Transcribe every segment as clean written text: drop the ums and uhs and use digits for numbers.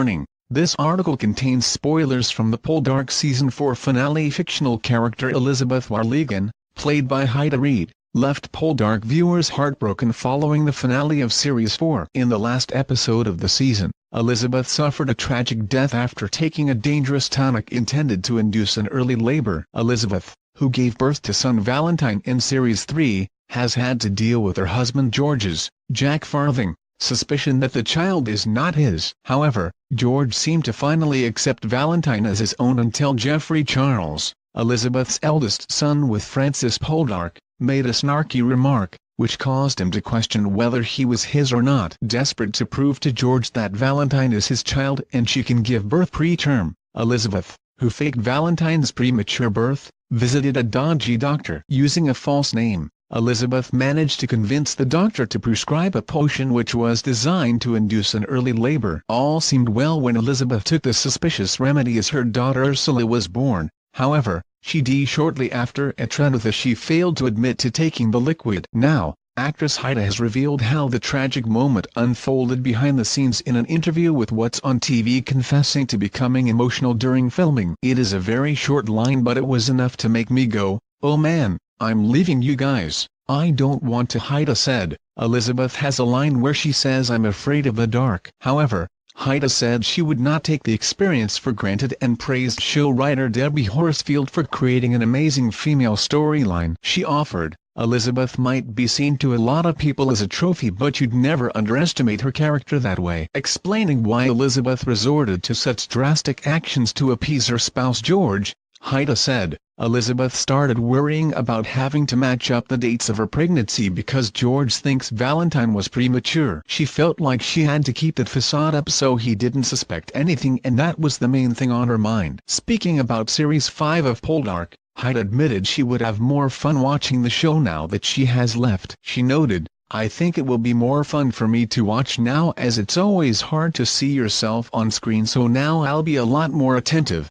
Warning: this article contains spoilers from the Poldark Season 4 finale. Fictional character Elizabeth Warleggan, played by Heida Reed, left Poldark viewers heartbroken following the finale of Series 4. In the last episode of the season, Elizabeth suffered a tragic death after taking a dangerous tonic intended to induce an early labor. Elizabeth, who gave birth to son Valentine in Series 3, has had to deal with her husband George's, Jack Farthing, suspicion that the child is not his. However, George seemed to finally accept Valentine as his own until Geoffrey Charles, Elizabeth's eldest son with Francis Poldark, made a snarky remark, which caused him to question whether he was his or not. Desperate to prove to George that Valentine is his child and she can give birth preterm, Elizabeth, who faked Valentine's premature birth, visited a dodgy doctor. Using a false name, Elizabeth managed to convince the doctor to prescribe a potion which was designed to induce an early labor. All seemed well when Elizabeth took the suspicious remedy as her daughter Ursula was born. However, she died shortly after at Trinity as she failed to admit to taking the liquid. Now, actress Heida has revealed how the tragic moment unfolded behind the scenes in an interview with What's on TV, confessing to becoming emotional during filming. "It is a very short line, but it was enough to make me go, oh man, I'm leaving you guys, I don't want to," Heida said. Elizabeth has a line where she says, "I'm afraid of the dark." However, Heida said she would not take the experience for granted and praised show writer Debbie Horsfield for creating an amazing female storyline. She offered, "Elizabeth might be seen to a lot of people as a trophy, but you'd never underestimate her character that way." Explaining why Elizabeth resorted to such drastic actions to appease her spouse George, Heida said, "Elizabeth started worrying about having to match up the dates of her pregnancy because George thinks Valentine was premature. She felt like she had to keep that facade up so he didn't suspect anything, and that was the main thing on her mind." Speaking about Series 5 of Poldark, Heida admitted she would have more fun watching the show now that she has left. She noted, "I think it will be more fun for me to watch now, as it's always hard to see yourself on screen, so now I'll be a lot more attentive."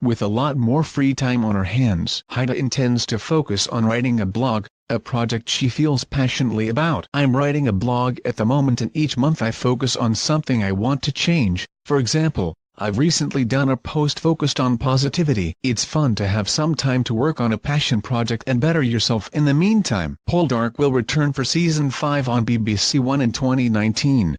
With a lot more free time on her hands, Heida intends to focus on writing a blog, a project she feels passionately about. "I'm writing a blog at the moment, and each month I focus on something I want to change. For example, I've recently done a post focused on positivity. It's fun to have some time to work on a passion project and better yourself in the meantime." Poldark will return for Season 5 on BBC One in 2019.